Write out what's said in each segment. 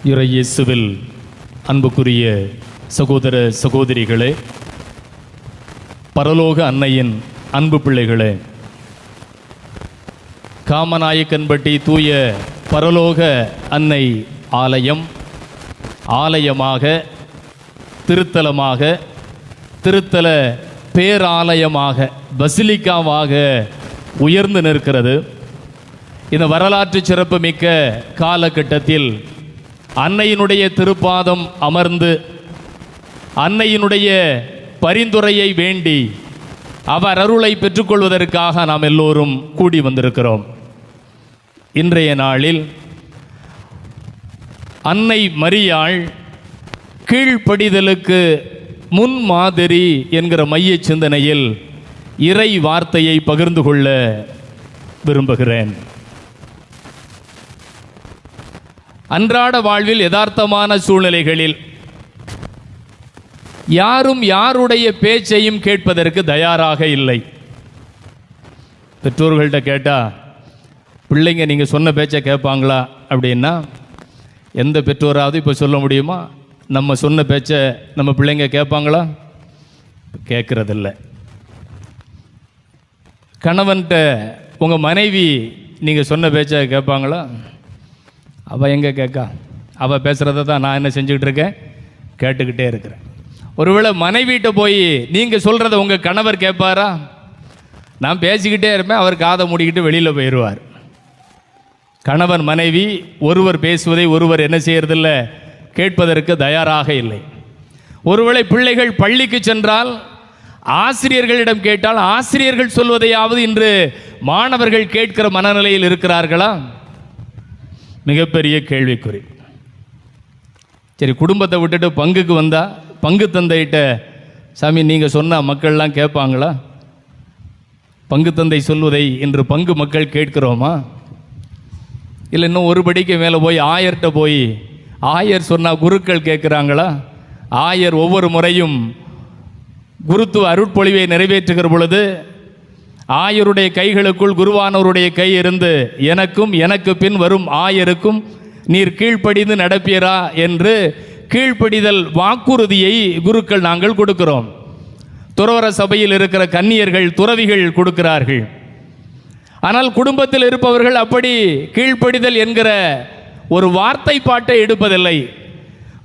இறை இயேசுவில் அன்புக்குரிய சகோதர சகோதரிகளே, பரலோக அன்னையின் அன்பு பிள்ளைகளே, காமநாயக்கன்பட்டி தூய பரலோக அன்னை ஆலயம் ஆலயமாக, திருத்தலமாக, திருத்தல பேராலயமாக, பசிலிக்காவாக உயர்ந்து நிற்கிறது. இந்த வரலாற்று சிறப்புமிக்க காலகட்டத்தில் அன்னையினுடைய திருப்பாதம் அமர்ந்து அன்னையினுடைய பரிந்துரையை வேண்டி அவர் அருளை பெற்றுக்கொள்வதற்காக நாம் எல்லோரும் கூடி வந்திருக்கிறோம். இன்றைய நாளில் அன்னை மரியாள் கீழ்ப்படிதலுக்கு முன்மாதிரி என்கிற மைய சிந்தனையில் இறை வார்த்தையை பகிர்ந்து கொள்ள விரும்புகிறேன். அன்றாட வாழ்வில் யதார்த்தமான சூழ்நிலைகளில் யாரும் யாருடைய பேச்சையும் கேட்பதற்கு தயாராக இல்லை. பெற்றோர்கள்ட்ட கேட்டால் பிள்ளைங்க நீங்கள் சொன்ன பேச்சை கேட்பாங்களா அப்படின்னா எந்த பெற்றோராவது இப்போ சொல்ல முடியுமா? நம்ம சொன்ன பேச்சை நம்ம பிள்ளைங்க கேட்பாங்களா? கேட்குறதில்ல. கணவன்கிட்ட உங்கள் மனைவி நீங்கள் சொன்ன பேச்சை கேட்பாங்களா? அவள் எங்கே கேட்கா? அவள் பேசுகிறத தான் நான் என்ன செஞ்சுக்கிட்டு இருக்கேன்? கேட்டுக்கிட்டே இருக்கிறேன். ஒருவேளை மனைவிட்ட போய் நீங்கள் சொல்கிறத உங்கள் கணவர் கேட்பாரா? நான் பேசிக்கிட்டே இருப்பேன், அவர் காதை மூடிக்கிட்டு வெளியில் போயிடுவார். கணவன் மனைவி ஒருவர் பேசுவதை ஒருவர் என்ன செய்யறதில்லை? கேட்பதற்கு தயாராக இல்லை. ஒருவேளை பிள்ளைகள் பள்ளிக்கு சென்றால் ஆசிரியர்களிடம் கேட்டால் ஆசிரியர்கள் சொல்வதையாவது இன்று மாணவர்கள் கேட்கிற மனநிலையில் இருக்கிறார்களா? மிகப்பெரிய கேள்விக்குறி. சரி, குடும்பத்தை விட்டுட்டு பங்குக்கு வந்தால் பங்கு தந்தைகிட்ட, சாமி நீங்கள் சொன்னால் மக்கள்லாம் கேட்பாங்களா? பங்கு தந்தை சொல்வதை இன்று பங்கு மக்கள் கேட்கிறோமா? இல்லை இன்னும் ஒரு படிக்கு மேலே போய் ஆயர்கிட்ட போய் ஆயர் சொன்னால் குருக்கள் கேட்குறாங்களா? ஆயர் ஒவ்வொரு முறையும் குருத்துவ அருட்பொழிவை நிறைவேற்றுகிற பொழுது ஆயருடைய கைகளுக்குள் குருவானவருடைய கை இருந்து எனக்கும் எனக்கு பின் வரும் ஆயருக்கும் நீர் கீழ்ப்படிந்து நடப்பீரா என்று கீழ்ப்படிதல் வாக்குறுதியை குருக்கள் நாங்கள் கொடுக்கிறோம். துறவற சபையில் இருக்கிற கன்னியர்கள் துறவிகள் கொடுக்கிறார்கள். ஆனால் குடும்பத்தில் இருப்பவர்கள் அப்படி கீழ்ப்படிதல் என்கிற ஒரு வார்த்தைப்பாட்டை எடுப்பதில்லை.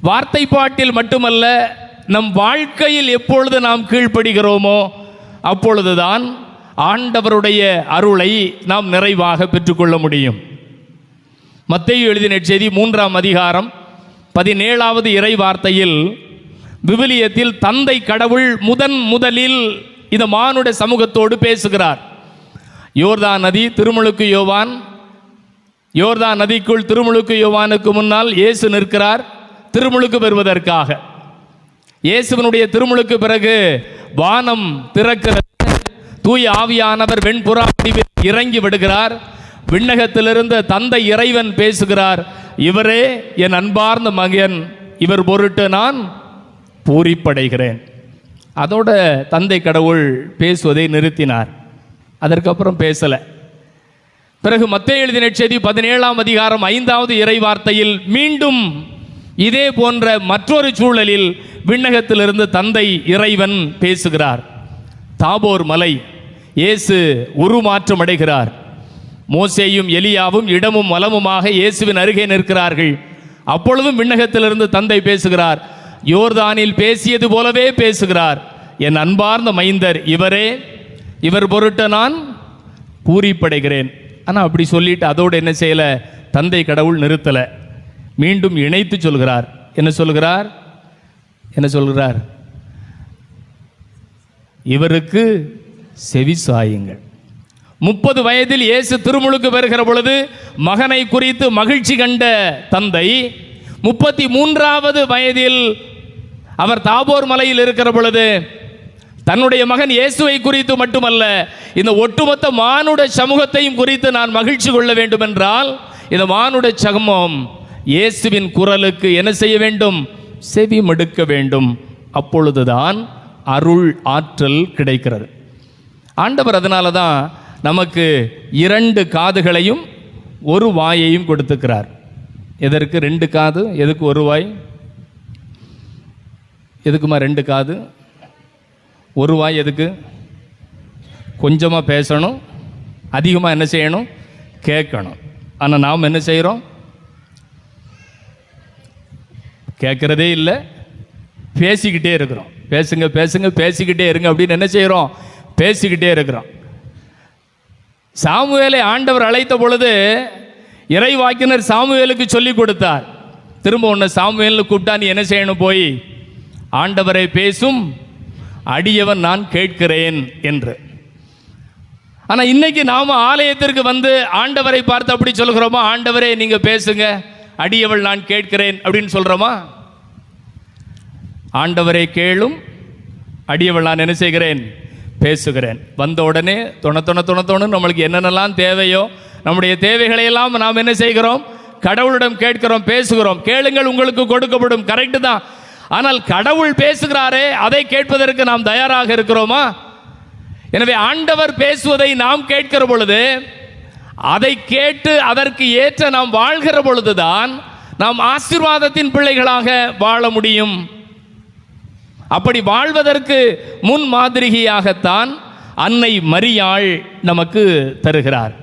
வார்த்தைப்பாட்டில் மட்டுமல்ல, நம் வாழ்க்கையில் எப்பொழுது நாம் கீழ்ப்படுகிறோமோ அப்பொழுதுதான் ஆண்டவருடைய அருளை நாம் நிறைவாக பெற்றுக்கொள்ள முடியும். மத்தேயு எழுதின நற்செய்தி 3ஆம் அதிகாரம் 17வது இறை வார்த்தையில் விவிலியத்தில் தந்தை கடவுள் முதலில் இந்த மானுட சமூகத்தோடு பேசுகிறார். யோர்தான் நதி, திருமுழுக்கு யோவான். யோர்தான் நதிக்குள் திருமுழுக்கு யோவானுக்கு முன்னால் இயேசு நிற்கிறார் திருமுழுக்கு பெறுவதற்காக. இயேசுவினுடைய திருமுழுக்கு பிறகு வானம் திறக்கிறது. தூய ஆவியானவர் வெண்புறா வடிவில் இறங்கி விடுகிறார். விண்ணகத்திலிருந்து தந்தை இறைவன் பேசுகிறார், இவரே என் அன்பார்ந்த மகன், இவர் பொருட்டு நான் பூரிப்படைகிறேன். அதோட தந்தை கடவுள் பேசுவதை நிறுத்தினார். அதற்கப்புறம் பேசலை. பிறகு மத்தேயு எழுதின நற்செய்தி 17ஆம் அதிகாரம் 5வது இறை வார்த்தையில் மீண்டும் இதே போன்ற மற்றொரு சூழலில் விண்ணகத்திலிருந்து தந்தை இறைவன் பேசுகிறார். தாபோர் மலை, இயேசு உருமாற்றம் அடைகிறார். மோசேயும் எலியாவும் இடமும் வலமுமாக இயேசுவின் அருகே நிற்கிறார்கள். அப்பொழுதும் விண்ணகத்திலிருந்து தந்தை பேசுகிறார். யோர்தானில் பேசியது போலவே பேசுகிறார், என் அன்பார்ந்த மைந்தர் இவரே, இவர் பொருட்டு நான் பூரிப்படைகிறேன். ஆனால் அப்படி சொல்லிட்டு அதோடு என்ன செய்யலை? தந்தை கடவுள் நிறுத்தலை. மீண்டும் இணைத்து சொல்கிறார். என்ன சொல்கிறார்? இவருக்கு செவி சாயுங்கள். 30 வயதில் இயேசு திருமுழுக்கு பெறுகிற பொழுது மகனை குறித்து மகிழ்ச்சி கண்ட தந்தை 33வது வயதில் அவர் தாபோர் மலையில் இருக்கிற பொழுது தன்னுடைய மகன் இயேசுவை குறித்து மட்டுமல்ல, இந்த ஒட்டுமொத்த மானுட சமூகத்தையும் குறித்து நான் மகிழ்ச்சி கொள்ள வேண்டும் என்றால் இந்த மானுட சமூகம் இயேசுவின் குரலுக்கு என்ன செய்ய வேண்டும்? செவி மடுக்க வேண்டும். அப்பொழுதுதான் அருள் ஆற்றல் கிடைக்கிறது. ஆண்டவர் அதனால தான் நமக்கு 2 காதுகளையும் ஒரு வாயையும் கொடுத்துக்கிறார். எதற்கு 2 காது, எதுக்கு 1 வாய்? எதுக்குமா 2 காது 1 வாய்? எதுக்கு? கொஞ்சமாக பேசணும், அதிகமாக என்ன செய்யணும்? கேட்கணும். ஆனால் நாம் என்ன செய்கிறோம்? கேட்குறதே இல்லை, பேசிக்கிட்டே இருக்கிறோம். பேசுங்க பேசுங்க பேசிக்கிட்டே இருங்க அப்படின்னு என்ன செய்கிறோம்? பேசிக்கிட்டே இருக்கிறோம். சாமுவேலை ஆண்டவர் அழைத்த பொழுது இறைவாக்கினர் சாமுவேலுக்கு சொல்லி கொடுத்தார். திரும்ப உன்னை சாமுவேல்னு கூப்பிட்டா நீ என்ன செய்யணும்? போய் ஆண்டவரை பேசும் அடியவன் நான் கேட்கிறேன் என்று. ஆனால் இன்னைக்கு நாம் ஆலயத்திற்கு வந்து ஆண்டவரை பார்த்து அப்படி சொல்கிறோமா? ஆண்டவரே நீங்கள் பேசுங்க, அடியவள் நான் கேட்கிறேன் அப்படின்னு சொல்கிறோமா? ஆண்டவரை கேளும், அடியவள் நான் என்ன செய்கிறேன்? பேசுகிறேன். வந்த உடனே தொண நம்மளுக்கு என்னென்னலாம் தேவையோ நம்முடைய தேவைகளையெல்லாம் நாம் என்ன செய்கிறோம்? கடவுளிடம் கேட்கிறோம், பேசுகிறோம். கேளுங்கள் உங்களுக்கு கொடுக்கப்படும், கரெக்டு தான். ஆனால் கடவுள் பேசுகிறாரே, அதை கேட்பதற்கு நாம் தயாராக இருக்கிறோமா? எனவே ஆண்டவர் பேசுவதை நாம் கேட்கிற பொழுது, அதை கேட்டு அதற்கு ஏற்ற நாம் வாழ்கிற பொழுதுதான் நாம் ஆசீர்வாதத்தின் பிள்ளைகளாக வாழ முடியும். அப்படி வாழ்வதற்கு முன் மாதிரியாகத்தான் அன்னை மரியாள் நமக்கு தருகிறார்.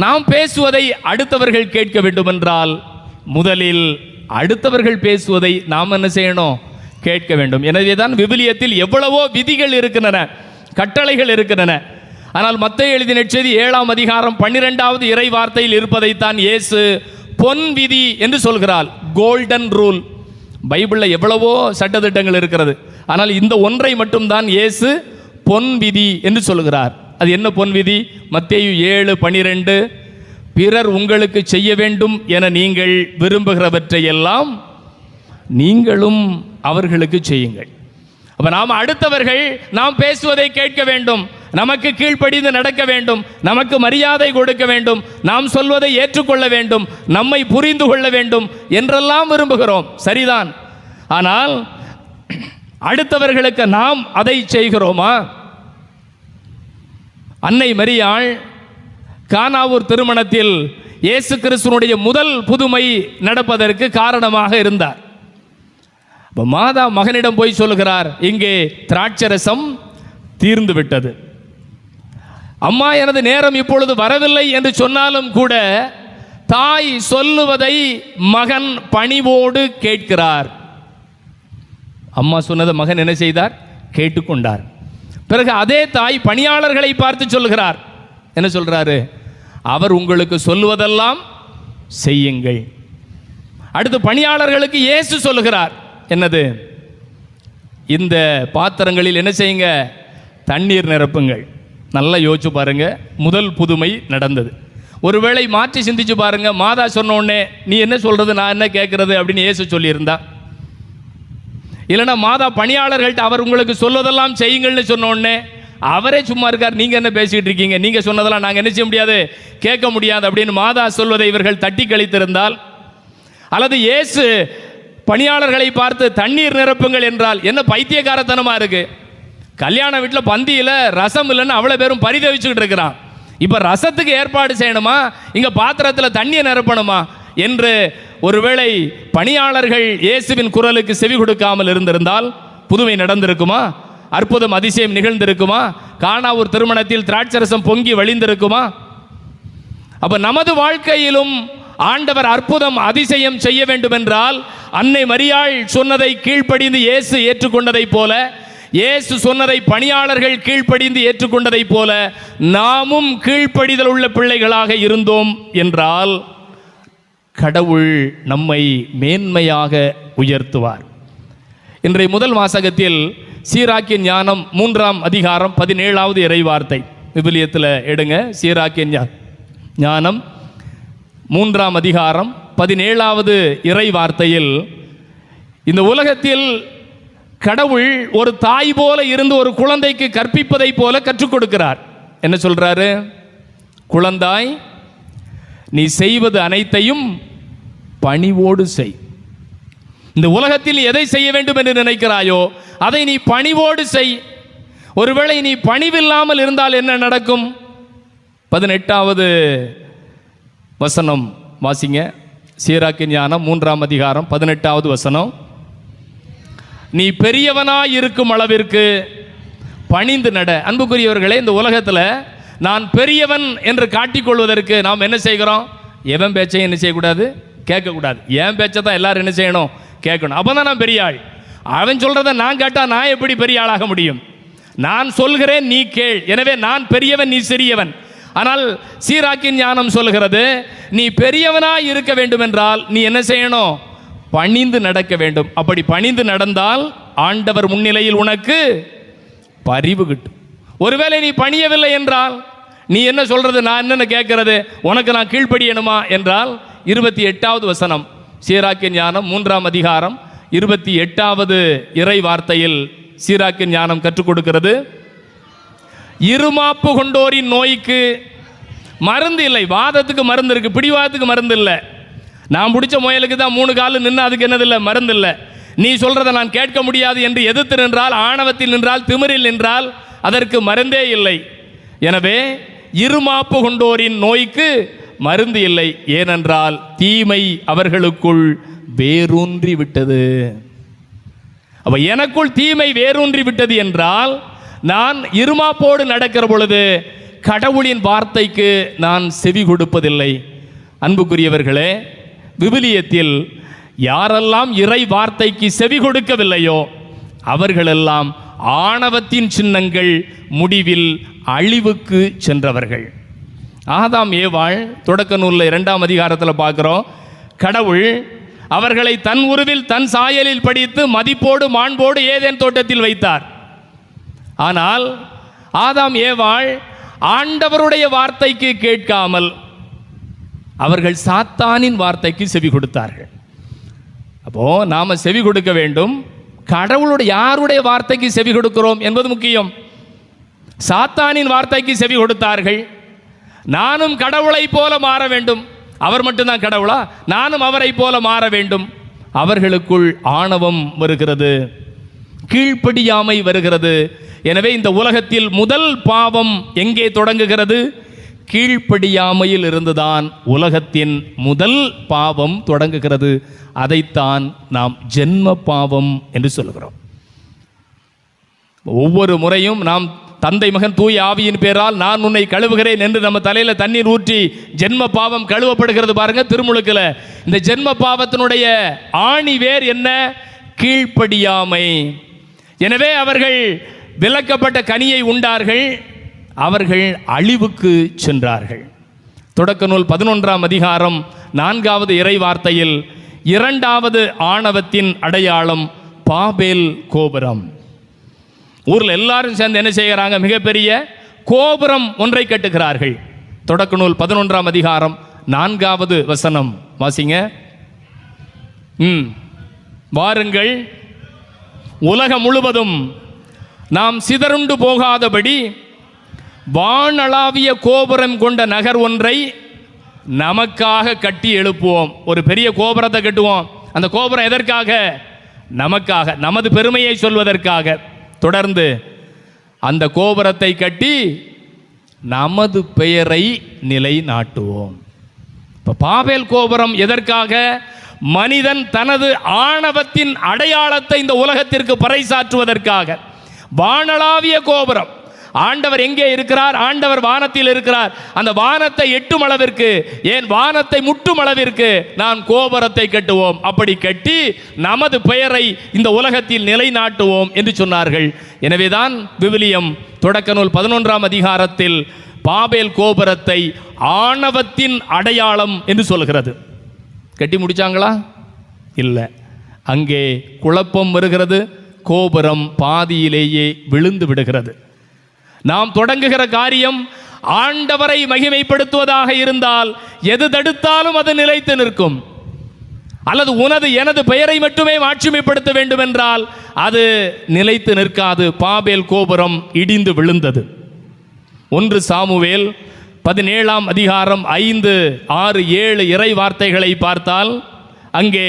நாம் பேசுவதை அடுத்தவர்கள் கேட்க வேண்டும் என்றால் முதலில் அடுத்தவர்கள் பேசுவதை நாம் என்ன செய்யணும்? கேட்க வேண்டும். எனவே தான் விவிலியத்தில் எவ்வளவோ விதிகள் இருக்கின்றன, கட்டளைகள் இருக்கின்றன. ஆனால் மத்தேயு எழுதின நற்செய்தி 7ஆம் அதிகாரம் 12வது இறை வார்த்தையில் இருப்பதைத்தான் இயேசு பொன் விதி என்று சொல்கிறார். Golden rule. பைபிளில் எவ்வளவோ சட்டத்திட்டங்கள் இருக்கிறது, ஆனால் இந்த ஒன்றை மட்டும்தான் இயேசு பொன் விதி என்று சொல்கிறார். அது என்ன பொன் விதி? மத்தேயு 7:12, பிறர் உங்களுக்கு செய்ய வேண்டும் என நீங்கள் விரும்புகிறவற்றை எல்லாம் நீங்களும் அவர்களுக்கு செய்யுங்கள். அப்ப நாம் அடுத்தவர்கள் நாம் பேசுவதை கேட்க வேண்டும், நமக்கு கீழ்ப்படிந்து நடக்க வேண்டும், நமக்கு மரியாதை கொடுக்க வேண்டும், நாம் சொல்வதை ஏற்றுக்கொள்ள வேண்டும், நம்மை புரிந்து கொள்ள வேண்டும் என்றெல்லாம் விரும்புகிறோம். சரிதான். ஆனால் அடுத்தவர்களுக்கு நாம் அதை செய்கிறோமா? அன்னை மரியாள் கானாவூர் திருமணத்தில் இயேசு கிறிஸ்துவினுடைய முதல் புதுமை நடப்பதற்கு காரணமாக இருந்தார். மாதா மகனிடம் போய் சொல்லுகிறார், இங்கே திராட்சரசம் தீர்ந்து விட்டது. அம்மா எனது நேரம் இப்பொழுது வரவில்லை என்று சொன்னாலும் கூட தாய் சொல்லுவதை மகன் பணிவோடு கேட்கிறார். அம்மா சொன்னதை மகன் என்ன செய்தார்? கேட்டுக்கொண்டார். பிறகு அதே தாய் பணியாளர்களை பார்த்து சொல்கிறார். என்ன சொல்றாரு? அவர் உங்களுக்கு சொல்லுவதெல்லாம் செய்யுங்கள். அடுத்து பணியாளர்களுக்கு இயேசு சொல்லுகிறார், என்னது? இந்த பாத்திரங்களில் என்ன செய்யுங்க? தண்ணீர் நிரப்புங்கள். நல்லா யோசிச்சு பாருங்க, முதல் புதுமை நடந்தது. ஒருவேளை மாற்றி சிந்திச்சு பாருங்க, மாதா சொன்ன உடனே நீ என்ன சொல்றது, நான் என்ன கேட்கறது அப்படின்னு இயேசு சொல்லியிருந்தா, இல்லைன்னா மாதா பணியாளர்கள்ட்ட அவர் உங்களுக்கு சொல்வதெல்லாம் செய்யுங்கள்னு சொன்ன உடனே அவரே சும்மா இருக்கார், நீங்க என்ன பேசிக்கிட்டு இருக்கீங்க, நீங்க சொன்னதெல்லாம் நாங்கள் என்ன செய்ய முடியாது, கேட்க முடியாது அப்படின்னு மாதா சொல்வதை இவர்கள் தட்டி கழித்திருந்தால், அல்லது இயேசு பணியாளர்களை பார்த்து தண்ணீர் நிரப்புங்கள் என்றால் என்ன பைத்தியக்காரத்தனமா இருக்கு? கல்யாண வீட்டில் பந்தியில் ரசம் இல்லைன்னு அவ்வளோ பேரும் பரிதவிச்சுக்கிட்டு இருக்கிறான். இப்போ ரசத்துக்கு ஏற்பாடு செய்யணுமா, இங்கே பாத்திரத்தில் தண்ணியை நிரப்பணுமா என்று ஒருவேளை பணியாளர்கள் இயேசுவின் குரலுக்கு செவி கொடுக்காமல் இருந்திருந்தால் புதுமை நடந்திருக்குமா? அற்புதம் அதிசயம் நிகழ்ந்திருக்குமா? கானாவூர் திருமணத்தில் திராட்சரசம் பொங்கி வழிந்திருக்குமா? அப்ப நமது வாழ்க்கையிலும் ஆண்டவர் அற்புதம் அதிசயம் செய்ய வேண்டும் என்றால் அன்னை மரியாள் சொன்னதை கீழ்ப்படிந்து இயேசு ஏற்றுக்கொண்டதை போல, இயேசு சொன்னதை பணியாளர்கள் கீழ்ப்படிந்து ஏற்றுக்கொண்டதை போல நாமும் கீழ்ப்படிதல் உள்ள பிள்ளைகளாக இருந்தோம் என்றால் கடவுள் நம்மை மேன்மையாக உயர்த்துவார். இன்றைய முதல் வாசகத்தில் சீராக்கின் ஞானம் 3ஆம் அதிகாரம் 17வது இறைவார்த்தை விவிலியத்தில் எடுங்க. சீராக்கின் ஞானம் 3ஆம் அதிகாரம் 17வது இறை வார்த்தையில் இந்த உலகத்தில் கடவுள் ஒரு தாய் போல இருந்து ஒரு குழந்தைக்கு கற்பிப்பதை போல கற்றுக் கொடுக்கிறார். என்ன சொல்றாரு? குழந்தாய், நீ செய்வது அனைத்தையும் பணிவோடு செய். இந்த உலகத்தில் எதை செய்ய வேண்டும் என்று நினைக்கிறாயோ அதை நீ பணிவோடு செய். ஒருவேளை நீ பணிவில்லாமல் இருந்தால் என்ன நடக்கும்? 18வது வசனம் வாசிங்க. சீராக்கின் ஞானம் 3ஆம் அதிகாரம் 18வது வசனம். நீ பெரியவனாய் இருக்கும் அளவிற்கு பணிந்து நட. அன்புக்குரியவர்களே, இந்த உலகத்தில் நான் பெரியவன் என்று காட்டிக்கொள்வதற்கு நாம் என்ன செய்கிறோம்? எவன் பேச்சையும் என்ன செய்யக்கூடாது? கேட்கக்கூடாது. என் பேச்சை தான் எல்லாரும் என்ன செய்யணும்? கேட்கணும். அப்போ தான் நான் பெரிய ஆள். அவன் சொல்கிறத நான் கேட்டால் நான் எப்படி பெரிய ஆளாக முடியும்? நான் சொல்கிறேன், நீ கேள். எனவே நான் பெரியவன், நீ சிறியவன். ஆனால் சீராக்கின் ஞானம் சொல்கிறது, நீ பெரியவனாய் இருக்க வேண்டும் என்றால் நீ என்ன செய்யணும்? பணிந்து நடக்க வேண்டும். அப்படி பணிந்து நடந்தால் ஆண்டவர் முன்னிலையில் உனக்கு பரிவு கிட்டும். ஒருவேளை நீ பணியவில்லை என்றால் நீ என்ன சொல்றது? நான் என்னென்ன கேட்கறது? உனக்கு நான் கீழ்ப்படியணுமா என்றால் 28வது வசனம், சீராக்கின் ஞானம் 3ஆம் அதிகாரம் 28வது இறை வார்த்தையில் சீராக்கின் ஞானம் கற்றுக் கொடுக்கிறது. இருமாப்பு கொண்டோரின் நோய்க்கு மருந்து இல்லை. வாதத்துக்கு மருந்து இருக்கு, பிடிவாதத்துக்கு மருந்து இல்லை. நான் பிடிச்ச முயலுக்கு தான் 3 கால் நின்று அதுக்கு என்னதில்லை? மருந்து இல்லை. நீ சொல்றதை நான் கேட்க முடியாது என்று எதிர்த்து நின்றால், ஆணவத்தில் நின்றால், திமிரில் நின்றால் அதற்கு மருந்தே இல்லை. எனவே இருமாப்பு கொண்டோரின் நோய்க்கு மருந்து இல்லை. ஏனென்றால் தீமை அவர்களுக்குள் வேரூன்றி விட்டது. அப்ப எனக்குள் தீமை வேரூன்றி விட்டது என்றால் நான் இருமாப்போடு நடக்கிற பொழுது கடவுளின் வார்த்தைக்கு நான் செவி கொடுப்பதில்லை. அன்புக்குரியவர்களே, விவிலியத்தில் யாரெல்லாம் இறை வார்த்தைக்கு செவி கொடுக்கவில்லையோ அவர்களெல்லாம் ஆணவத்தின் சின்னங்கள், முடிவில் அழிவுக்கு சென்றவர்கள். ஆதாம் ஏவாள் தொடக்க நூலில் 2ஆம் அதிகாரத்தில் பார்க்குறோம். கடவுள் அவர்களை தன் உருவில் தன் சாயலில் படித்து மதிப்போடு மாண்போடு ஏதேன் தோட்டத்தில் வைத்தார். ஆனால் ஆதாம் ஏவாள் ஆண்டவருடைய வார்த்தைக்கு கேட்காமல் அவர்கள் சாத்தானின் வார்த்தைக்கு செவி கொடுத்தார்கள். அப்போ நாம செவி கொடுக்க வேண்டும். கடவுளுடைய யாருடைய வார்த்தைக்கு செவி கொடுக்கிறோம் என்பது முக்கியம். சாத்தானின் வார்த்தைக்கு செவி கொடுத்தார்கள். நானும் கடவுளை போல மாற வேண்டும். அவர் மட்டும்தான் கடவுளா? நானும் அவரை போல மாற வேண்டும். அவர்களுக்குள் ஆணவம் வருகிறது, கீழ்ப்படியாமை வருகிறது. எனவே இந்த உலகத்தில் முதல் பாவம் எங்கே தொடங்குகிறது? கீழ்ப்படியாமையில் இருந்துதான் உலகத்தின் முதல் பாவம் தொடங்குகிறது. அதைத்தான் நாம் ஜென்ம பாவம் என்று சொல்கிறோம். ஒவ்வொரு முறையும் நாம் தந்தை மகன் தூய ஆவியின் பேரால் நான் உன்னை கழுவுகிறேன் என்று நம்ம தலையில தண்ணீர் ஊற்றி ஜென்ம பாவம் கழுவப்படுகிறது பாருங்க திருமுழுக்கில். இந்த ஜென்ம பாவத்தினுடைய ஆணி வேர் என்ன? கீழ்ப்படியாமை. எனவே அவர்கள் விலக்கப்பட்ட கனியை உண்டார்கள், அவர்கள் அழிவுக்கு சென்றார்கள். தொடக்க நூல் 11ஆம் அதிகாரம் 4வது இறை வார்த்தையில் 2வது ஆணவத்தின் அடையாளம் பாபேல் கோபுரம். ஊரில் எல்லாரும் சேர்ந்து என்ன செய்கிறாங்க? மிகப்பெரிய கோபுரம் ஒன்றை கட்டுகிறார்கள். தொடக்க நூல் 11ஆம் அதிகாரம் 4வது வசனம் வாசிங்க. வாருங்கள், உலகம் முழுவதும் நாம் சிதறுண்டு போகாதபடி வானளாவிய கோபுரம் கொண்ட நகர் ஒன்றை நமக்காக கட்டி எழுப்புவோம். ஒரு பெரிய கோபுரத்தை கட்டுவோம். அந்த கோபுரம் எதற்காக? நமக்காக, நமது பெருமையை சொல்வதற்காக. தொடர்ந்து அந்த கோபுரத்தை கட்டி நமது பெயரை நிலைநாட்டுவோம். இப்போ பாபேல் கோபுரம் எதற்காக? மனிதன் தனது ஆணவத்தின் அடையாளத்தை இந்த உலகத்திற்கு பறைசாற்றுவதற்காக. வானளாவிய கோபுரம். ஆண்டவர் எங்கே இருக்கிறார்? ஆண்டவர் வானத்தில் இருக்கிறார். அந்த வானத்தை எட்டும் அளவிற்கு, ஏன் வானத்தை முட்டும் அளவிற்கு நான் கோபுரத்தை கட்டுவோம். அப்படி கட்டி நமது பெயரை இந்த உலகத்தில் நிலைநாட்டுவோம் என்று சொன்னார்கள். எனவேதான் விவிலியம் தொடக்க நூல் 11ஆம் அதிகாரத்தில் பாபேல் கோபுரத்தை ஆணவத்தின் அடையாளம் என்று சொல்கிறது. கட்டி முடிச்சாங்களா? இல்லை. அங்கே குழப்பம் வருகிறது. கோபுரம் பாதியிலேயே விழுந்து விடுகிறது. நாம் தொடங்குகிற காரியம் ஆண்டவரை மகிமைப்படுத்துவதாக இருந்தால் எது தடுத்தாலும் அது நிலைத்து நிற்கும். அல்லது உனது எனது பெயரை மட்டுமே மாட்சிமைப்படுத்த வேண்டும் என்றால் அது நிலைத்து நிற்காது. பாபேல் கோபுரம் இடிந்து விழுந்தது. 1 சாமுவேல் 17ஆம் அதிகாரம் 5, 6, 7 இறை வார்த்தைகளை பார்த்தால் அங்கே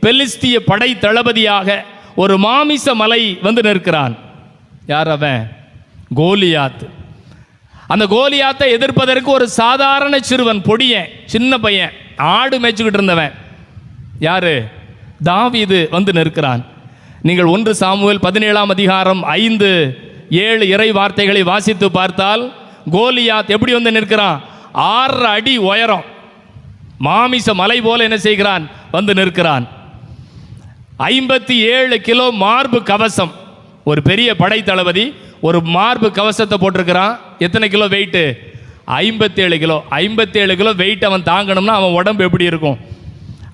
பெலிஸ்திய படை தளபதியாக ஒரு மாமிச மலை வந்து நிற்கிறான். யார் அவன்? கோலியாத். அந்த கோலியாத்தை எதிர்ப்பதற்கு ஒரு சாதாரண சிறுவன், பொடியன், சின்ன பையன், ஆடு மேய்ச்சிக்கிட்டு இருந்தவன் யாரு? தாவீது வந்து நிற்கிறான். நீங்கள் 1 சாமுவேல் 17ஆம் அதிகாரம் 5, 7 இறை வார்த்தைகளை வாசித்து பார்த்தால் கோலியாத் எப்படி வந்து நிற்கிறான்? 6 அடி உயரம், மாமிச மலை போல என்ன செய்கிறான்? வந்து நிற்கிறான். 57 கிலோ மார்பு கவசம். ஒரு பெரிய படை தளபதி ஒரு மார்பு கவசத்தை போட்டிருக்கிறான். எத்தனை kilo weight? 57 kilo. 57 kilo weight அவன் தாங்கணும்னா அவன் உடம்பு எப்படி இருக்கும்?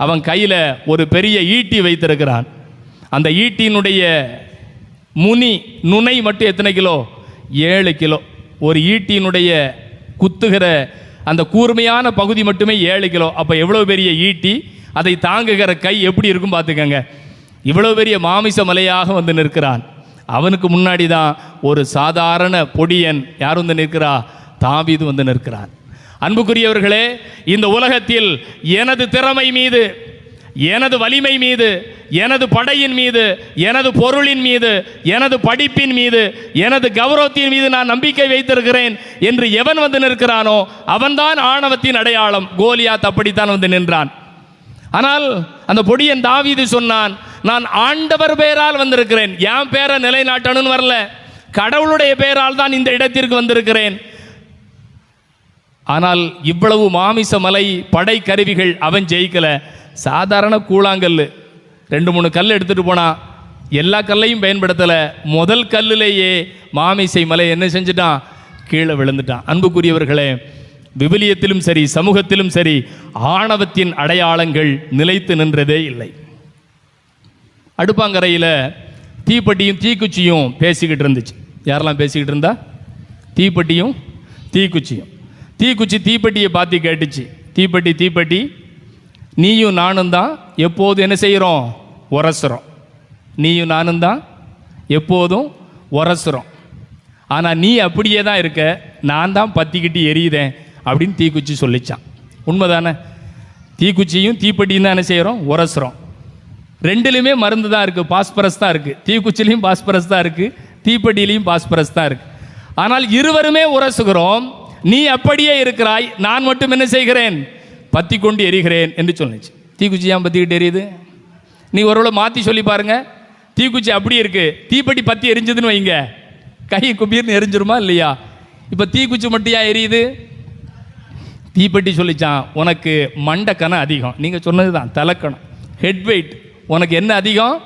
அவன் கையில் ஒரு பெரிய ஈட்டி வைத்திருக்கிறான். அந்த ஈட்டியினுடைய நுனை மட்டும் எத்தனை கிலோ? 7 கிலோ. ஒரு ஈட்டியினுடைய குத்துகிற அந்த கூர்மையான பகுதி மட்டுமே 7 கிலோ. அப்போ எவ்வளோ பெரிய ஈட்டி, அதை தாங்குகிற கை எப்படி இருக்கும் பார்த்துக்கங்க. இவ்வளோ பெரிய மாமிச மலையாக வந்து நிற்கிறான். அவனுக்கு முன்னாடி தான் ஒரு சாதாரண பொடியன் யார் வந்து நிற்கிறா? தாவீது வந்து நிற்கிறான். அன்புக்குரியவர்களே, இந்த உலகத்தில் எனது திறமை மீது, எனது வலிமை மீது, எனது படையின் மீது, எனது பொருளின் மீது, எனது படிப்பின் மீது, எனது கௌரவத்தின் மீது நான் நம்பிக்கை வைத்திருக்கிறேன் என்று எவன் வந்து நிற்கிறானோ அவன்தான் ஆணவத்தின் அடையாளம். கோலியாத் அப்படித்தான் வந்து நின்றான். ஆனால் அந்த பொடியன் தாவீது சொன்னான், நான் ஆண்டவர் பெயரால் வந்திருக்கிறேன், என் பேரை நிலைநாட்டணும்னு வரல, கடவுளுடைய பெயரால் தான் இந்த இடத்திற்கு வந்திருக்கிறேன். ஆனால் இவ்வளவு மாமிச மலை படை கருவிகள் அவன் ஜெயிக்கல. சாதாரண கூழாங்கல் 2-3 கல் எடுத்துட்டு போனா எல்லா கல்லையும் பயன்படுத்தல. முதல் கல்லிலேயே மாமிசை மலை என்ன செஞ்சுட்டான்? கீழே விழுந்துட்டான். அன்புக்குரியவர்களே, விவிலியத்திலும் சரி சமூகத்திலும் சரி ஆணவத்தின் அடையாளங்கள் நிலைத்து நின்றதே இல்லை. அடுப்பாங்கரையில் தீப்பெட்டியும் தீக்குச்சியும் பேசிக்கிட்டு இருந்துச்சு. யாரெல்லாம் பேசிக்கிட்டு இருந்தா? தீப்பெட்டியும் தீக்குச்சியும். தீக்குச்சி தீப்பெட்டியை பார்த்து கேட்டுச்சு, தீப்பெட்டி தீப்பெட்டி, நீயும் நானும் தான் எப்போதும் என்ன செய்கிறோம்? உரசுறோம். நீயும் நானும் தான் எப்போதும் உரசுறோம். ஆனால் நீ அப்படியே தான் இருக்க, நான் தான் பற்றிக்கிட்டு எரியுதேன் அப்படின்னு தீக்குச்சி சொல்லிச்சான். உண்மைதானே? தீக்குச்சியும் தீப்பெட்டியும் தான் என்ன செய்கிறோம்? உரசுறோம். ரெண்டுலையுமே மருந்து தான் இருக்குது, பாஸ்பரஸ் தான் இருக்குது. தீக்குச்சிலையும் பாஸ்பரஸ் தான் இருக்குது, தீப்பெட்டிலையும் பாஸ்பரஸ் தான் இருக்குது. ஆனால் இருவருமே உரசுகிறோம். நீ அப்படியே இருக்கிறாய், நான் மட்டும் என்ன செய்கிறேன்? பற்றி கொண்டு எரிகிறேன் என்று சொல்லிச்சு. தீக்குச்சி ஏன் பற்றிக்கிட்டு எரியுது? நீ ஒருவேளை மாற்றி சொல்லி பாருங்க. தீக்குச்சி அப்படி இருக்கு, தீப்பெட்டி பற்றி எரிஞ்சதுன்னு வைங்க, கை குப்பீர்னு எரிஞ்சிருமா இல்லையா? இப்போ தீக்குச்சி மட்டும் ஏன் எரியுது? தீப்பெட்டி சொல்லிச்சான், உனக்கு மண்டக்கணம் அதிகம். நீங்கள் சொன்னது தான் தலைக்கணம், ஹெட் வெயிட். உனக்கு என்ன அதிகம்?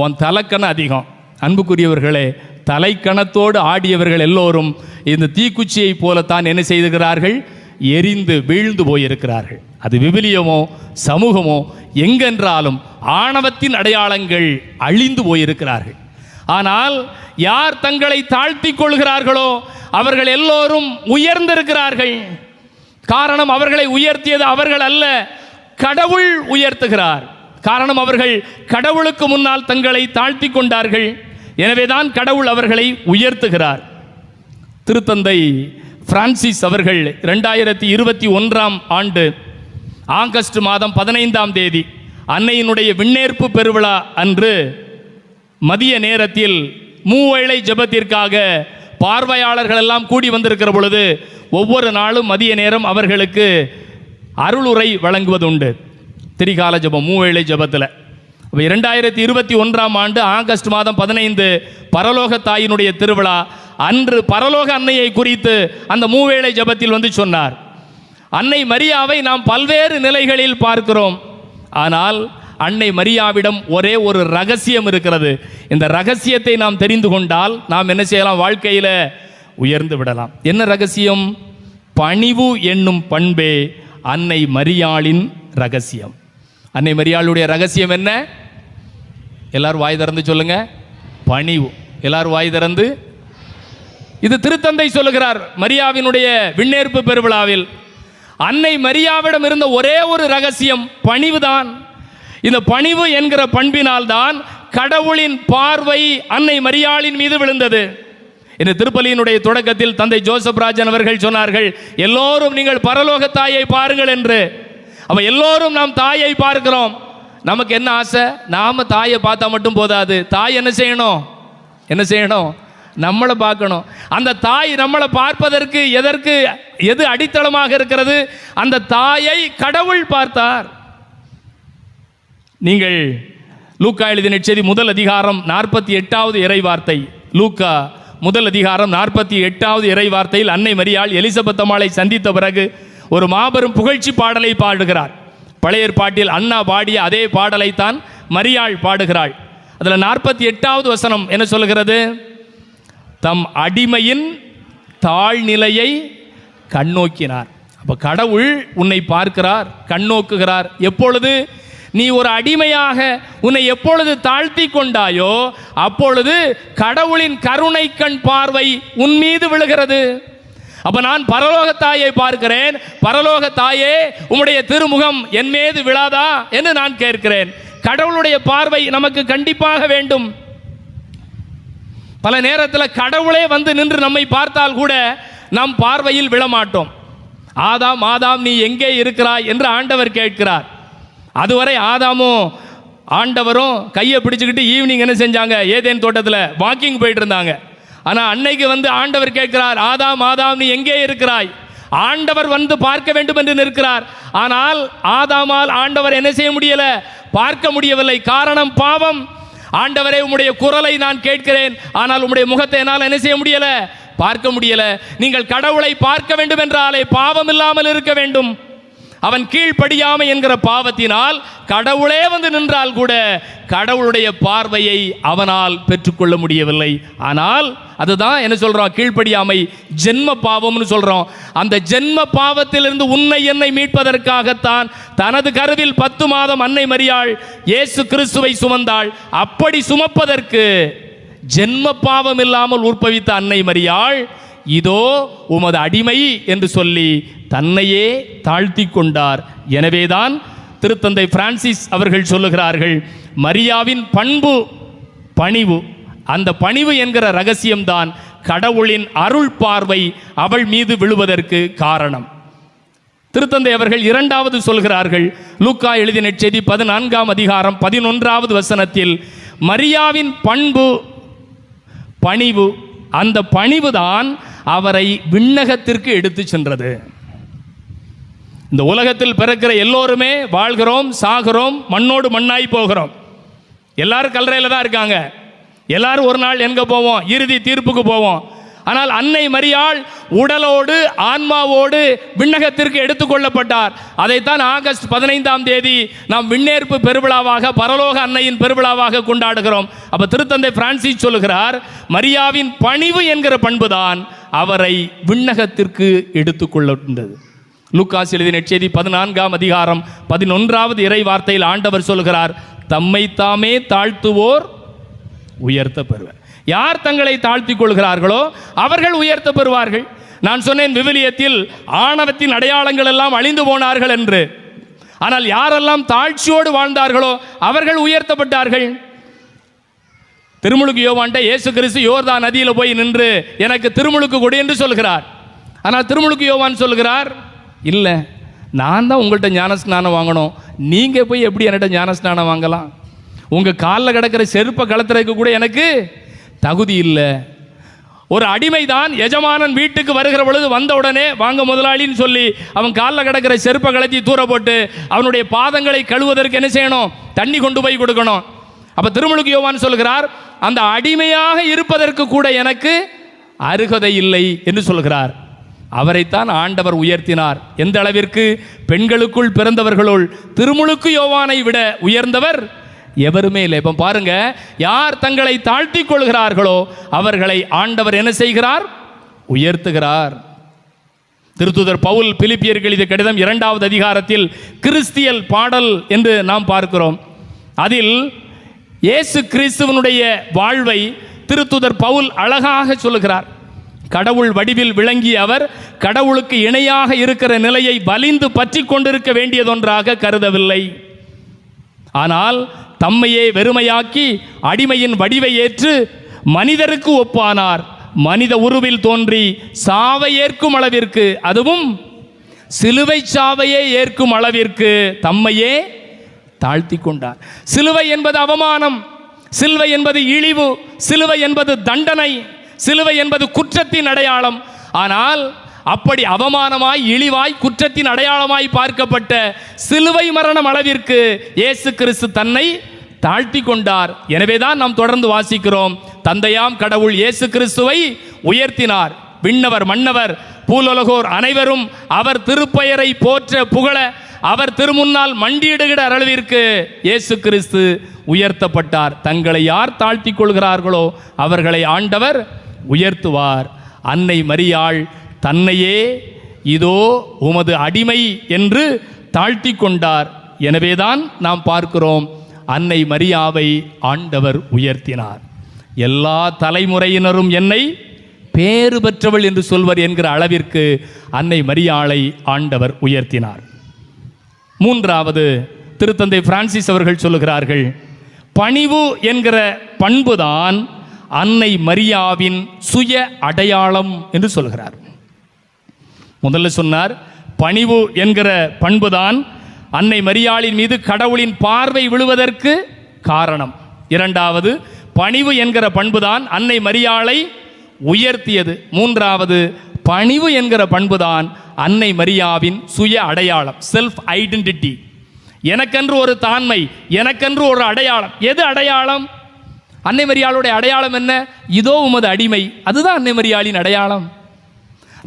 உன் தலைக்கணம் அதிகம். அன்புக்குரியவர்களே, தலைக்கணத்தோடு ஆடியவர்கள் எல்லோரும் இந்த தீக்குச்சியை போலத்தான் என்ன செய்திருக்கிறார்கள்? எரிந்து வீழ்ந்து போயிருக்கிறார்கள். அது விவிலியமோ சமூகமோ எங்கென்றாலும் ஆணவத்தின் அடையாளங்கள் அழிந்து போயிருக்கிறார்கள். ஆனால் யார் தங்களை தாழ்த்தி கொள்கிறார்களோ அவர்கள் எல்லோரும் உயர்ந்திருக்கிறார்கள். காரணம், அவர்களை உயர்த்தியது அவர்கள் அல்ல, கடவுள் உயர்த்துகிறார். காரணம், அவர்கள் கடவுளுக்கு முன்னால் தங்களை தாழ்த்தி கொண்டார்கள். எனவேதான் கடவுள் அவர்களை உயர்த்துகிறார். திருத்தந்தை பிரான்சிஸ் அவர்கள் 2021ஆம் ஆண்டு ஆகஸ்ட் மாதம் 15ஆம் தேதி அன்னையினுடைய விண்ணேற்பு பெருவிழா அன்று மதிய நேரத்தில் மூவேளை ஜெபத்திற்காக பார்வையாளர்கள் எல்லாம் கூடி வந்திருக்கிற பொழுது ஒவ்வொரு நாளும் மதிய நேரம் அவர்களுக்கு அருளுரை வழங்குவதுண்டு. திரிகால ஜெபம், மூவேளை ஜெபத்தில் 2021ஆம் ஆண்டு ஆகஸ்ட் மாதம் 15 பரலோக தாயினுடைய திருவிழா அன்று பரலோக அன்னையை குறித்து அந்த மூவேளை ஜெபத்தில் வந்து சொன்னார். அன்னை மரியாவை நாம் பல்வேறு நிலைகளில் பார்க்கிறோம். ஆனால் அன்னை மரியாவிடம் ஒரே ஒரு ரகசியம் இருக்கிறது. இந்த ரகசியத்தை நாம் தெரிந்து கொண்டால் நாம் என்ன செய்யலாம்? வாழ்க்கையில் உயர்ந்து விடலாம். என்ன ரகசியம்? பணிவு என்னும் பண்பே அன்னை மரியாளின் ரகசியம். அன்னை மரியாளுடைய ரகசியம் என்ன? எல்லாரும் வாய் திறந்து சொல்லுங்க. பணிவு. எல்லாரும் வாய் திறந்து. இது திருத்தந்தை சொல்லுகிறார் மரியாவினுடைய விண்ணேற்பு பெருவிழாவில். அன்னை மரியாவிடம் இருந்த ஒரே ஒரு ரகசியம் பணிவுதான். இந்த பணிவு என்கிற பண்பினால் தான் கடவுளின் பார்வை அன்னை மரியாளின் மீது விழுந்தது. இந்த திருப்பலியினுடைய தொடக்கத்தில் தந்தை ஜோசப் ராஜன் அவர்கள் சொன்னார்கள், எல்லோரும் நீங்கள் பரலோக தாயை பாருங்கள் என்று. அப்ப எல்லோரும் நாம் தாயை பார்க்கிறோம். நமக்கு என்ன ஆசை? நாம தாயை பார்த்தா மட்டும் போதாது, தாய் என்ன செய்யணும்? என்ன செய்யணும்? நம்மளை பார்க்கணும். அந்த தாய் நம்மளை பார்ப்பதற்கு எது அடித்தளமாக இருக்கிறது? அந்த தாயை கடவுள் பார்த்தார். நீங்கள் லூக்கா எழுதின நற்செய்தி முதல் அதிகாரம் 48வது இறைவார்த்தை, லூக்கா முதல் அதிகாரம் 48வது இறைவார்த்தையில் அன்னை மரியாள் எலிசபெத் அம்மாளை சந்தித்த பிறகு ஒரு மாபெரும் புகழ்ச்சி பாடலை பாடுகிறார். பழைய ஏற்பாட்டில் அண்ணா பாடிய அதே பாடலைத்தான் மரியாள் பாடுகிறாள். அதில் 48வது வசனம் என்ன சொல்கிறது? தம் அடிமையின் தாழ்நிலையை கண்ணோக்கினார். அப்போ கடவுள் உன்னை பார்க்கிறார், கண்ணோக்குகிறார். எப்பொழுது நீ ஒரு அடிமையாக உன்னை எப்பொழுது தாழ்த்தி கொண்டாயோ அப்பொழுது கடவுளின் கருணை கண் பார்வை உன் மீது விழுகிறது. அப்ப நான் பரலோக தாயை பார்க்கிறேன். பரலோக தாயே, உம்முடைய திருமுகம் என் மீது விழாதா என்று நான் கேட்கிறேன். கடவுளுடைய பார்வை நமக்கு கண்டிப்பாக வேண்டும். பல நேரத்தில் கடவுளே வந்து நின்று நம்மை பார்த்தால் கூட நம் பார்வையில் விழமாட்டோம். ஆதாம் நீ எங்கே இருக்கிறாய் என்று ஆண்டவர் கேட்கிறார். அதுவரை ஆதாமும் ஆண்டவரும் கையை பிடிச்சுக்கிட்டு ஈவினிங் என்ன செஞ்சாங்க? ஏதேன் தோட்டத்தில் வாக்கிங் போயிட்டு இருந்தாங்க. ஆனால் அன்னைக்கு வந்து ஆண்டவர் கேட்கிறார், ஆதாம் நீ எங்கே இருக்கிறாய்? ஆண்டவர் வந்து பார்க்க வேண்டும் என்று நிற்கிறார். ஆனால் ஆதாமால் ஆண்டவர் என்ன செய்ய முடியல? பார்க்க முடியவில்லை. காரணம் பாவம். ஆண்டவரே, உம்முடைய குரலை நான் கேட்கிறேன், ஆனால் உம்முடைய முகத்தை என்னால் என்ன செய்ய முடியல? பார்க்க முடியல. நீங்கள் கடவுளை பார்க்க வேண்டும் என்றாலே பாவம் இல்லாமல் இருக்க வேண்டும். அவன் கீழ்ப்படியாமை என்கிற பாவத்தினால் கடவுளே வந்து நின்றால் கூட கடவுளுடைய பார்வையை அவனால் பெற்றுக்கொள்ள முடியவில்லை. ஆனால் அதுதான் என்ன சொல்றோம்? கீழ்ப்படியாமை ஜென்ம பாவம்னு சொல்றோம். அந்த ஜென்ம பாவத்திலிருந்து உன்னை என்னை மீட்பதற்காகத்தான் தனது கருவில் 10 மாதம் அன்னை மரியாள் இயேசு கிறிஸ்துவை சுமந்தாள். அப்படி சுமப்பதற்கு ஜென்ம பாவம் இல்லாமல் உற்பவித்த அன்னை மரியாள் இதோ உமது அடிமை என்று சொல்லி தன்னையே தாழ்த்தி கொண்டார். எனவேதான் திருத்தந்தை பிரான்சிஸ் அவர்கள் சொல்லுகிறார்கள், மரியாவின் பண்பு பணிவு. அந்த பணிவு என்கிற ரகசியம்தான் கடவுளின் அருள் பார்வை அவள் மீது விழுவதற்கு காரணம். திருத்தந்தை அவர்கள் 2வது சொல்கிறார்கள். லூக்கா எழுதின நற்செய்தி 14ஆம் அதிகாரம் 11வது வசனத்தில் மரியாவின் பண்பு பணிவு, அந்த பணிவுதான் அவரை விண்ணகத்திற்கு எடுத்து சென்றது. இந்த உலகத்தில் பிறக்கிற எல்லோருமே வாழ்கிறோம், சாகிறோம், மண்ணோடு மண்ணாய் போகிறோம். எல்லாரும் கல்லறையில் தான் இருக்காங்க. எல்லாரும் ஒரு நாள் எங்க போவோம்? இறுதி தீர்ப்புக்கு போவோம். ஆனால் அன்னை மரியாள் உடலோடு ஆன்மாவோடு விண்ணகத்திற்கு எடுத்துக்கொள்ளப்பட்டார். அதைத்தான் ஆகஸ்ட் 15ஆம் தேதி நாம் விண்ணேற்பு பெருவிழாவாக, பரலோக அன்னையின் பெருவிழாவாக கொண்டாடுகிறோம். அப்ப திருத்தந்தை பிரான்சிஸ் சொல்லுகிறார், மரியாவின் பணிவு என்கிற பண்புதான் அவரை விண்ணகத்திற்கு எடுத்துக்கொள்ளது. லூக்காஸ் எழுதின நற்செய்தி 14ஆம் அதிகாரம் 11வது இறை வார்த்தையில் ஆண்டவர் சொல்கிறார், தம்மை தாமே தாழ்த்துவோர் உயர்த்த பெறுவர். யார் தங்களை தாழ்த்திக் கொள்கிறார்களோ அவர்கள் உயர்த்த பெறுவார்கள். நான் சொன்னேன் விவிலியத்தில் ஆணவத்தின் அடையாளங்கள் எல்லாம் அழிந்து போனார்கள் என்று. ஆனால் யாரெல்லாம் தாழ்ச்சியோடு வாழ்ந்தார்களோ அவர்கள் உயர்த்தப்பட்டார்கள். திருமுழுக்கு யோவான்ட்ட இயேசு கிறிஸ்து யோர்தான் நதியில் போய் நின்று எனக்கு திருமுழுக்கு கொடு என்று சொல்கிறார். ஆனால் திருமுழுக்கு யோவான் சொல்கிறார், இல்லை, நான் தான் உங்கள்கிட்ட ஞானஸ்நானம் வாங்கணும், நீங்கள் போய் எப்படி என்கிட்ட ஞானஸ்நானம் வாங்கலாம்? உங்கள் காலில் கிடக்கிற செருப்பை கலத்துறதுக்கு கூட எனக்கு தகுதி இல்லை. ஒரு அடிமைதான் எஜமானன் வீட்டுக்கு வருகிற பொழுது வந்த உடனே வாங்க முதலாளின்னு சொல்லி அவன் காலில் கிடக்கிற செருப்பை கலத்தி தூர போட்டு அவனுடைய பாதங்களை கழுவதற்கு என்ன செய்யணும்? தண்ணி கொண்டு போய் கொடுக்கணும். அப்போ திருமுழுக்கு யோவான் சொல்கிறார், அந்த அடிமையாக இருப்பதற்கு கூட எனக்கு அருகதை இல்லை என்று சொல்கிறார். அவரைத்தான் ஆண்டவர் உயர்த்தினார். எந்த அளவிற்கு? பெண்களுக்குள் பிறந்தவர்களுள் திருமுழுக்கு யோவானை விட உயர்ந்தவர் எவருமே இல்லை. இப்போ பாருங்க, யார் தங்களை தாழ்த்தி கொள்கிறார்களோ அவர்களை ஆண்டவர் என்ன செய்கிறார்? உயர்த்துகிறார். திருத்தூதர் பவுல் பிலிப்பியருக்கு எழுதிய கடிதம் 2வது அதிகாரத்தில் கிறிஸ்தியல் பாடல் என்று நாம் பார்க்கிறோம். அதில் இயேசு கிறிஸ்துவனுடைய வாழ்வை திருத்தூதர் பவுல் அழகாக சொல்லுகிறார். கடவுள் வடிவில் விளங்கிய அவர் கடவுளுக்கு இணையாக இருக்கிற நிலையை வலிந்து பற்றி கொண்டிருக்க வேண்டியதொன்றாக கருதவில்லை. ஆனால் தம்மையே வெறுமையாக்கி அடிமையின் வடிவை ஏற்று மனிதருக்கு ஒப்பானார். மனித உருவில் தோன்றி சாவை ஏற்கும் அளவிற்கு, அதுவும் சிலுவை சாவையே ஏற்கும் அளவிற்கு தம்மையே தாழ்த்தி கொண்டார். சிலுவை என்பது அவமானம், சிலுவை என்பது இழிவு, சிலுவை என்பது தண்டனை, சிலுவை என்பது குற்றத்தின் அடையாளம். ஆனால் அப்படி அவமானமாய், இழிவாய், குற்றத்தின் அடையாளமாய் பார்க்கப்பட்ட சிலுவை மரணம் அளவிற்கு இயேசு கிறிஸ்து தன்னை தாழ்த்தி கொண்டார். எனவேதான் நாம் தொடர்ந்து வாசிக்கிறோம், தந்தையாம் கடவுள் இயேசு கிறிஸ்துவை உயர்த்தினார். விண்ணவர் மன்னவர் பூலோகோர் அனைவரும் அவர் திருப்பெயரை போற்ற புகழ அவர் திருமுன்னால் மண்டியிடுகிற அளவிற்கு இயேசு கிறிஸ்து உயர்த்தப்பட்டார். தங்களை யார் தாழ்த்தி கொள்கிறார்களோ அவர்களை ஆண்டவர் உயர்த்துவார். அன்னை மரியாள் தன்னையே இதோ உமது அடிமை என்று தாழ்த்தி கொண்டார். எனவேதான் நாம் பார்க்கிறோம், அன்னை மரியாவை ஆண்டவர் உயர்த்தினார். எல்லா தலைமுறையினரும் என்னை பேறு பெற்றவள் என்று சொல்வர் என்கிற அளவிற்கு அன்னை மரியாளை ஆண்டவர் உயர்த்தினார். மூன்றாவது, திருத்தந்தை பிரான்சிஸ் அவர்கள் சொல்லுகிறார்கள், பணிவு என்கிற பண்புதான் அன்னை மரியாவின் சுய அடையாளம் என்று சொல்கிறார். முதல்ல சொன்னார், பணிவு என்கிற பண்புதான் அன்னை மரியாளின் மீது கடவுளின் பார்வை விழுவதற்கு காரணம். இரண்டாவது, பணிவு என்கிற பண்புதான் அன்னை மரியாளை உயர்த்தியது. மூன்றாவது, பணிவு என்கிற பண்புதான் அன்னை மரியாவின் சுய அடையாளம், செல்ஃப் ஐடென்டிட்டி. எனக்கென்று ஒரு தாண்மை, எனக்கென்று ஒரு அடையாளம். எது அடையாளம்? அன்னை மரியாளுடைய அடையாளம் என்ன? இதோ உமது அடிமை. அதுதான் அன்னை மரியாளின் அடையாளம்.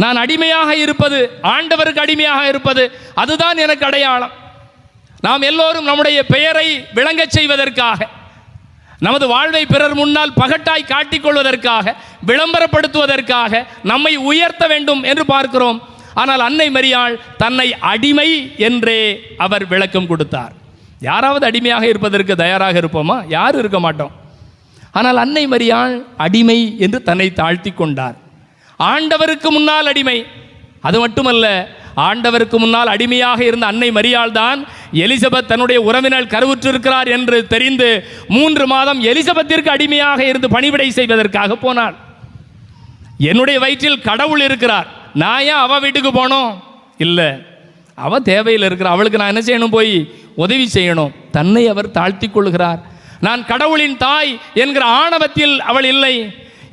நான் அடிமையாக இருப்பது, ஆண்டவருக்கு அடிமையாக இருப்பது, அதுதான் எனக்கு அடையாளம். நாம் எல்லோரும் நம்முடைய பெயரை விளங்கச் செய்வதற்காக, நமது வாழ்வை பிறர் முன்னால் பகட்டாய் காட்டிக்கொள்வதற்காக, விளம்பரப்படுத்துவதற்காக நம்மை உயர்த்த வேண்டும் என்று பார்க்கிறோம். ஆனால் அன்னை மரியாள் தன்னை அடிமை என்றே அவர் விளக்கம் கொடுத்தார். யாராவது அடிமையாக இருப்பதற்கு தயாராக இருப்போமா? யாரும் இருக்க மாட்டோம். ஆனால் அன்னை மரியாள் அடிமை என்று தன்னை தாழ்த்தி கொண்டார். ஆண்டவருக்கு முன்னால் அடிமை. அது மட்டுமல்ல, ஆண்டவருக்கு முன்னால் அடிமையாக இருந்த அன்னை மரியாள் தான் எலிசபெத் தன்னுடைய உறவினர் கருவுற்றிருக்கிறார் என்று தெரிந்து 3 மாதம் எலிசபெத்திற்கு அடிமையாக இருந்து பணிவிடை செய்வதற்காக போனாள். என்னுடைய வயிற்றில் கடவுள் இருக்கிறார், நான் ஏன் அவ வீட்டுக்கு போனோம்? இல்லை, அவ தேவையில் இருக்கிற, அவளுக்கு நான் என்ன செய்யணும்? போய் உதவி செய்யணும். தன்னை அவர் தாழ்த்தி கொள்கிறார். நான் கடவுளின் தாய் என்கிற ஆணவத்தில் அவள் இல்லை.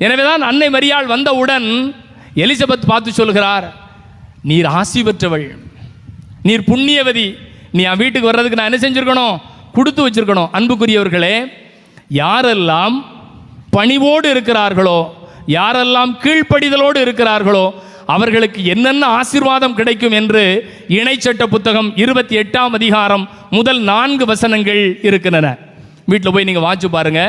எனவேதான் அன்னை மரியாள் வந்தவுடன் எலிசபெத் பார்த்து சொல்கிறார், நீர் ஆசி பெற்றவள், நீர் புண்ணியவதி, நீ என் வீட்டுக்கு வர்றதுக்கு நான் என்ன செஞ்சிருக்கணும்? கொடுத்து வச்சிருக்கணும். அன்புக்குரியவர்களே, யாரெல்லாம் பணிவோடு இருக்கிறார்களோ, யாரெல்லாம் கீழ்ப்படிதலோடு இருக்கிறார்களோ அவர்களுக்கு என்னென்ன ஆசீர்வாதம் கிடைக்கும் என்று இணைச்சட்ட புத்தகம் 28ஆம் அதிகாரம் முதல் 4 வசனங்கள் இருக்கின்றன. வீட்டில் போய் நீங்கள் வாட்சி பாருங்க.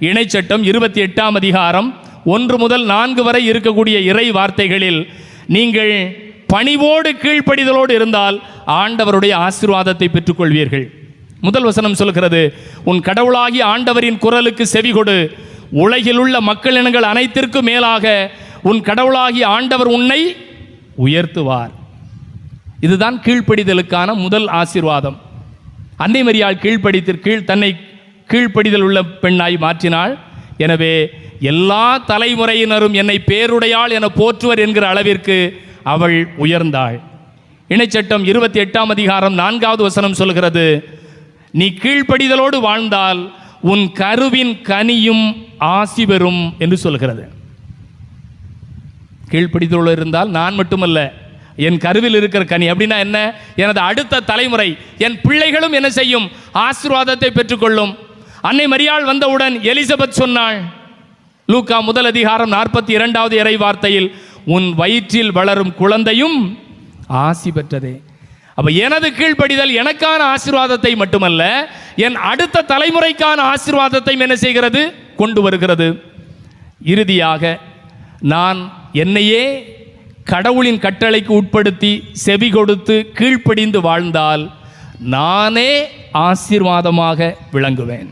இணைச்சட்டம் 28ஆம் அதிகாரம் 1 முதல் 4 வரை இருக்கக்கூடிய இறை வார்த்தைகளில் நீங்கள் பணிவோடு கீழ்ப்படிதலோடு இருந்தால் ஆண்டவருடைய ஆசீர்வாதத்தை பெற்றுக்கொள்வீர்கள். முதல் வசனம் சொல்கிறது, உன் கடவுளாகிய ஆண்டவரின் குரலுக்கு செவி கொடு, உலகில் உள்ள மக்களினங்கள் அனைத்திற்கும் மேலாக உன் கடவுளாகிய ஆண்டவர் உன்னை உயர்த்துவார். இதுதான் கீழ்ப்படிதலுக்கான முதல் ஆசீர்வாதம். அன்னை மரியாள் தன்னை கீழ்ப்படிதல் உள்ள பெண்ணாய் மாற்றினாள். எனவே எல்லா தலைமுறையினரும் என்னை பேருடையாள் என போற்றுவர் என்கிற அளவிற்கு அவள் உயர்ந்தாள். இணைச்சட்டம் 28ஆம் அதிகாரம் 4வது வசனம் சொல்கிறது, நீ கீழ்ப்படிதலோடு வாழ்ந்தால் உன் கருவின் கனியும் ஆசி பெறும் என்று சொல்கிறது. கீழ்ப்படிதலோடு இருந்தால் நான் மட்டுமல்ல, என் கருவில் இருக்கிற கனி. அப்படின்னா என்ன? எனது அடுத்த தலைமுறை, என் பிள்ளைகளும் என்ன செய்யும்? ஆசீர்வாதத்தை பெற்றுக்கொள்ளும். அன்னை மரியாள் வந்தவுடன் எலிசபெத் சொன்னாள், லூக்கா முதல் அதிகாரம் 42வது இறை வார்த்தையில், உன் வயிற்றில் வளரும் குழந்தையும் ஆசி பெற்றதே. அப்ப எனது கீழ்ப்படிதல் எனக்கான ஆசீர்வாதத்தை மட்டுமல்ல, என் அடுத்த தலைமுறைக்கான ஆசீர்வாதத்தை என்ன செய்கிறது? கொண்டு வருகிறது. இறுதியாக நான் என்னையே கடவுளின் கட்டளைக்கு உட்படுத்தி செவி கொடுத்து கீழ்ப்படிந்து வாழ்ந்தால் நானே ஆசீர்வாதமாக விளங்குவேன்.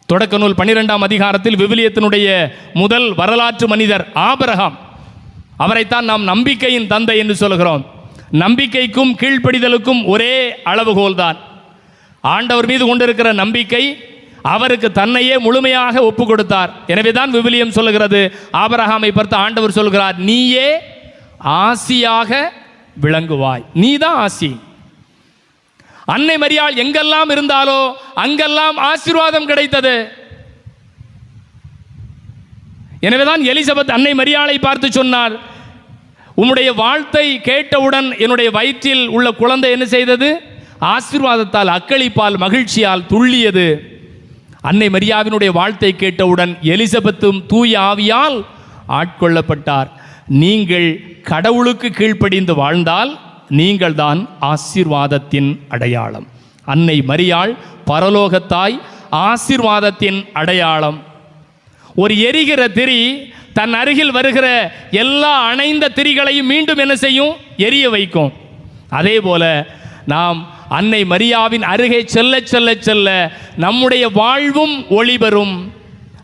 தொடக்க நூல் 12ஆம் அதிகாரத்தில் விவிலியத்தினுடைய முதல் வரலாற்று மனிதர் ஆபிரகாம். அவரைத்தான் நாம் நம்பிக்கையின் தந்தை என்று சொல்கிறோம். நம்பிக்கைக்கும் கீழ்ப்படிதலுக்கும் ஒரே அளவுகோல் தான். ஆண்டவர் மீது கொண்டிருக்கிற நம்பிக்கை, அவருக்கு தன்னையே முழுமையாக ஒப்பு கொடுத்தார். எனவேதான் விவிலியம் சொல்லுகிறது, ஆபிரகாமை பார்த்து ஆண்டவர் சொல்கிறார், நீயே ஆசியாக விளங்குவாய், நீதான் ஆசி. அன்னை மரியாள் எங்கெல்லாம் இருந்தாலோ அங்கெல்லாம் ஆசீர்வாதம் கிடைத்தது. எனவேதான் எலிசபெத் அன்னை மரியாளை பார்த்து சொன்னார், உம்முடைய வாழ்த்தை கேட்டவுடன் என்னுடைய வயிற்றில் உள்ள குழந்தை என்ன செய்தது? ஆசீர்வாதத்தால், அக்களிப்பால், மகிழ்ச்சியால் துள்ளியது. அன்னை மரியாவினுடைய வாழ்த்தை கேட்டவுடன் எலிசபெத்தும் தூய ஆவியால் ஆட்கொள்ளப்பட்டார். நீங்கள் கடவுளுக்கு கீழ்ப்படிந்து வாழ்ந்தால் நீங்கள் தான் ஆசீர்வாதத்தின் அடையாளம். அன்னை மரியாள் பரலோகத்தாய், ஆசீர்வாதத்தின் அடையாளம். ஒரு எரிகிற திரி தன் அருகில் வருகிற எல்லா அணைந்த திரிகளையும் மீண்டும் என்ன செய்யும்? எரிய வைக்கும். அதே போல நாம் அன்னை மரியாவின் அருகே செல்ல செல்ல செல்ல நம்முடைய வாழ்வும் ஒளி பெறும்.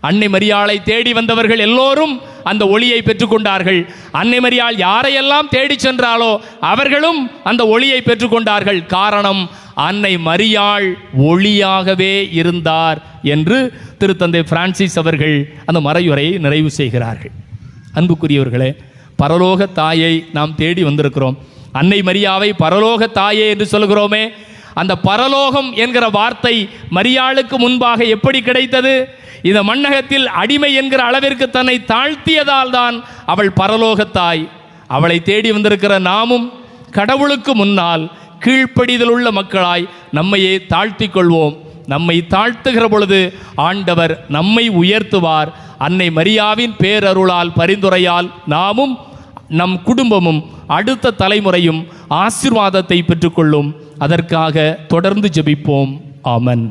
அன்னை மரியாளை தேடி வந்தவர்கள் எல்லோரும் அந்த ஒளியை பெற்றுக்கொண்டார்கள். அன்னை மரியாள் யாரையெல்லாம் தேடி சென்றாலோ அவர்களும் அந்த ஒளியை பெற்றுக்கொண்டார்கள். காரணம், அன்னை மரியாள் ஒளியாகவே இருந்தார் என்று திருத்தந்தை பிரான்சிஸ் அவர்கள் அந்த மறையுரையை நிறைவு செய்கிறார்கள். அன்புக்குரியவர்களே, பரலோக தாயை நாம் தேடி வந்திருக்கிறோம். அன்னை மரியாவை பரலோக தாயே என்று சொல்கிறோமே, அந்த பரலோகம் என்கிற வார்த்தை மரியாளுக்கு முன்பாக எப்படி கிடைத்தது? இந்த மண்ணகத்தில் அடிமை என்கிற அளவிற்கு தன்னை தாழ்த்தியதால் தான் அவள் பரலோகத்தாய். அவளை தேடி வந்திருக்கிற நாமும் கடவுளுக்கு முன்னால் கீழ்ப்படிதல் உள்ள மக்களாய் நம்மையே தாழ்த்தி கொள்வோம். நம்மை தாழ்த்துகிற பொழுது ஆண்டவர் நம்மை உயர்த்துவார். அன்னை மரியாவின் பேரருளால், பரிந்துரையால் நாமும் நம் குடும்பமும் அடுத்த தலைமுறையும் ஆசீர்வாதத்தை பெற்றுக்கொள்ளும். அதற்காக தொடர்ந்து ஜெபிப்போம். ஆமென்.